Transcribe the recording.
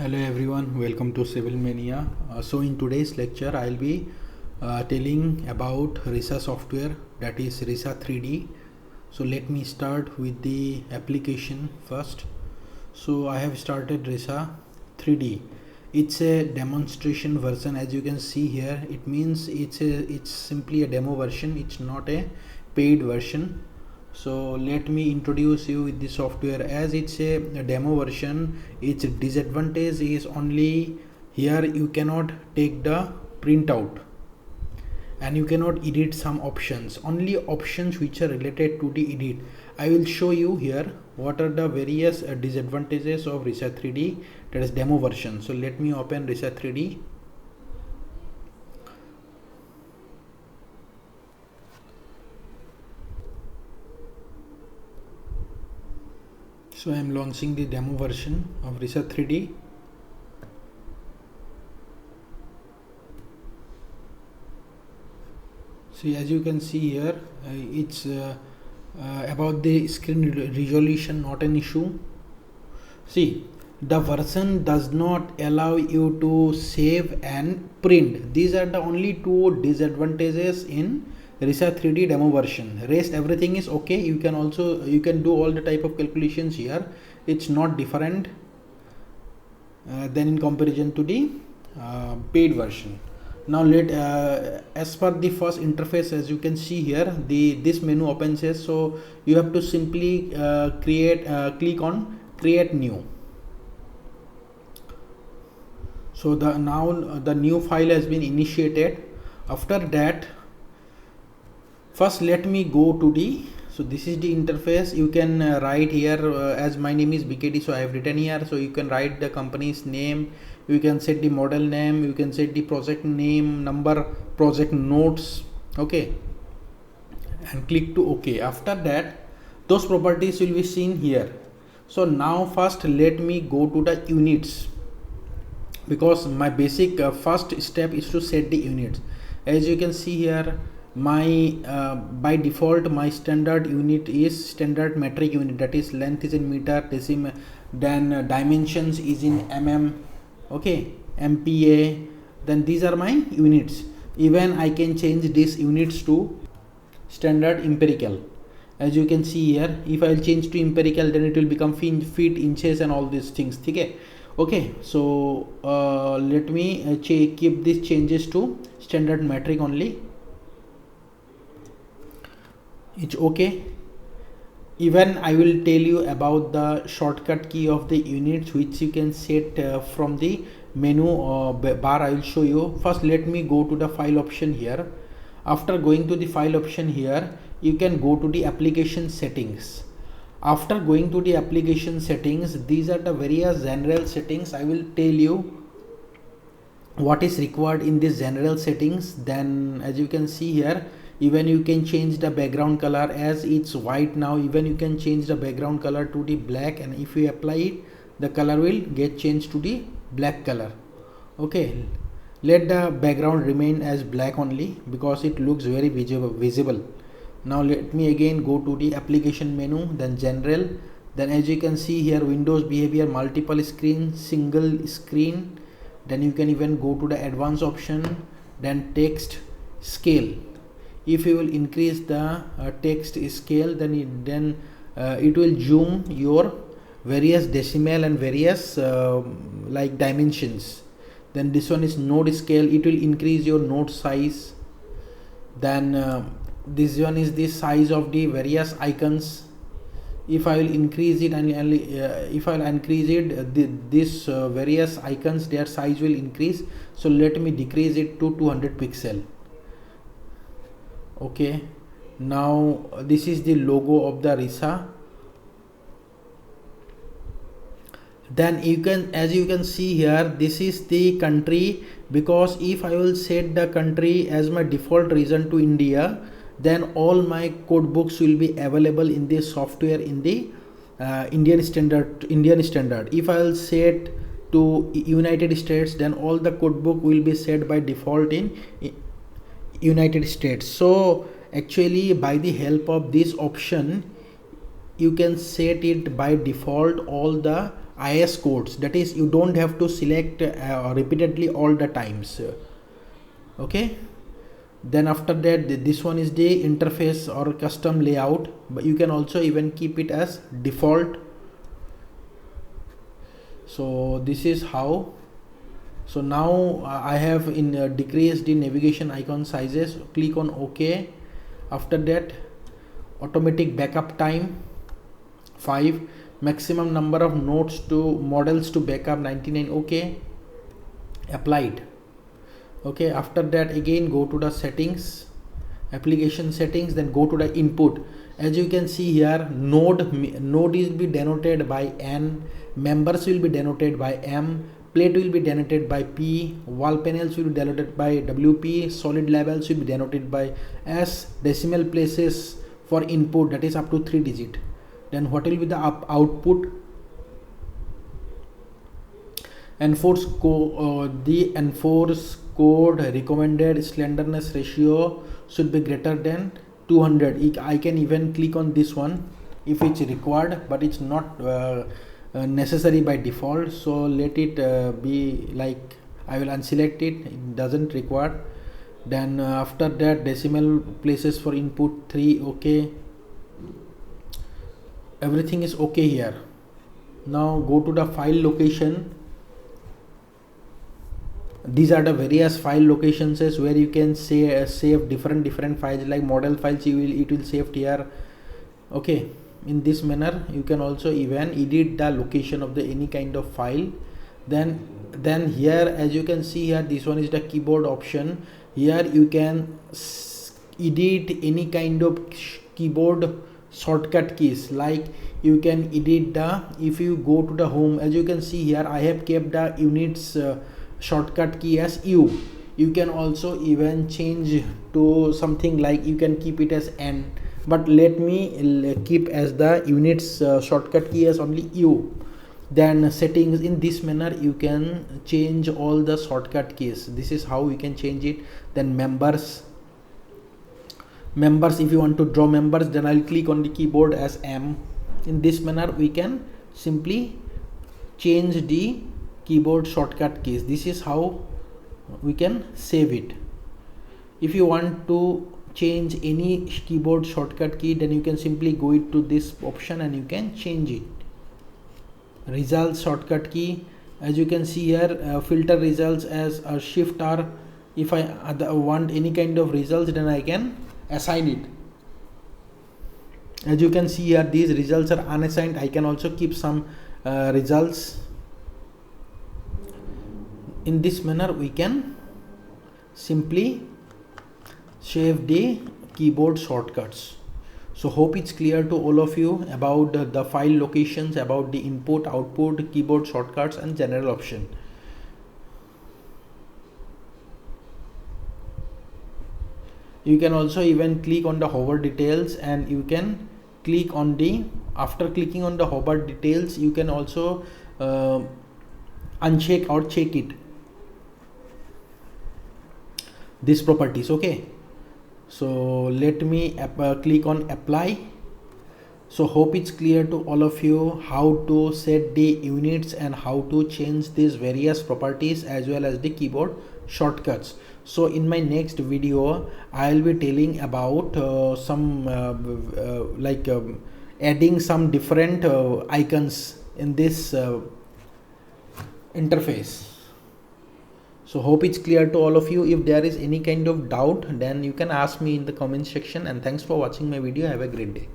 Hello everyone, welcome to Civil Mania. So in today's lecture I'll be telling about Risa software, that is Risa 3D. So let me start with the application first. So I have started Risa 3D. It's a demonstration version. As you can see here, it means it's simply a demo version. It's not a paid version. So let me introduce you with the software. As it's a demo version, its disadvantage is only here you cannot take the printout and you cannot edit some options, only options which are related to the edit. I will show you here what are the various disadvantages of Risa 3D, that is demo version. So let me open Risa 3D. So I am launching the demo version of Risa 3D. See, as you can see here, it's about the screen resolution, not an issue. See, the version does not allow you to save and print. These are the only two disadvantages in Risa 3D demo version. Rest everything is okay. You can do all the type of calculations here. It's not different than in comparison to the paid version. Now as per the first interface, as you can see here, this menu opens here. So you have to simply click on create new. So now the new file has been initiated. After that, first let me go to the, so this is the interface. You can write here as my name is BKD, so I have written here. So you can write the company's name, you can set the model name, you can set the project name, number, project notes, okay, and click to OK. After that, those properties will be seen here. So now first let me go to the units, because my basic first step is to set the units. As you can see here, my by default my standard unit is standard metric unit, that is length is in meter, decimal, then dimensions is in mm, okay, MPa, then these are my units. Even I can change these units to standard empirical. As you can see here, if I will change to empirical, then it will become feet, inches and all these things. Okay, so let me keep these changes to standard metric only. It's okay. Even I will tell you about the shortcut key of the units which you can set from the menu bar. I will show you. First let me go to the file option here. After going to the file option here, you can go to the application settings. After going to the application settings, these are the various general settings. I will tell you what is required in this general settings. Then as you can see here, even you can change the background color. As it's white now, even you can change the background color to the black, and if you apply it, the color will get changed to the black color. Okay, let the background remain as black only because it looks very visible. Now let me again go to the application menu, then general, then as you can see here, Windows behavior, multiple screen, single screen, then you can even go to the advanced option, then text scale. If you will increase the text scale, then it will zoom your various decimal and various like dimensions. Then this one is node scale, it will increase your node size. Then this one is the size of the various icons. If I will increase it and if I will increase it, this various icons, their size will increase. So let me decrease it to 200 pixel. Okay, now this is the logo of the Risa. Then you can, as you can see here, this is the country, because if I will set the country as my default region to India, then all my code books will be available in this software in the Indian standard. If I will set to United States, then all the code book will be set by default in United States. So actually by the help of this option, you can set it by default all the IS codes, that is you don't have to select repeatedly all the times. Okay, then after that this one is the interface or custom layout, but you can also even keep it as default. So this is how. So now I have decreased the navigation icon sizes. Click on OK. After that, automatic backup time 5, maximum number of nodes to models to backup 99. OK, applied. Okay, after that again go to the settings, application settings, then go to the input. As you can see here, node will be denoted by N, members will be denoted by M, plate will be denoted by P, wall panels will be denoted by WP, solid levels will be denoted by S, decimal places for input, that is up to 3 digit. Then what will be the output? The enforce code recommended slenderness ratio should be greater than 200. I can even click on this one if it's required, but it's not necessary by default. So let it be like, I will unselect it, it doesn't require. Then after that, decimal places for input 3. Okay, everything is okay here. Now go to the file location. These are the various file locations where you can save different files, like model files it will save here. Okay, in this manner you can also even edit the location of the any kind of file. Then here, as you can see here, this one is the keyboard option. Here you can edit any kind of keyboard shortcut keys, like you can edit if you go to the home, as you can see here, I have kept the units shortcut key as U. You can also even change to something like, you can keep it as N, but let me keep as the units shortcut key as only U. Then settings, in this manner you can change all the shortcut keys. This is how you can change it. Then members, if you want to draw members, then I'll click on the keyboard as M. In this manner we can simply change the keyboard shortcut keys. This is how we can save it. If you want to change any keyboard shortcut key, then you can simply go to this option and you can change it. Results shortcut key, as you can see here, filter results as a shift R. If I want any kind of results, then I can assign it. As you can see here, these results are unassigned. I can also keep some results. In this manner we can simply save the keyboard shortcuts. So hope it's clear to all of you about the file locations, about the input, output, keyboard shortcuts and general option. You can also even click on the hover details, and you can click on after clicking on the hover details, you can also uncheck or check it, these properties. Okay, so let me click on apply. So hope it's clear to all of you how to set the units and how to change these various properties as well as the keyboard shortcuts. So in my next video I'll be telling about some adding some different icons in this interface. So hope it's clear to all of you. If there is any kind of doubt, then you can ask me in the comment section, and thanks for watching my video. Have a great day.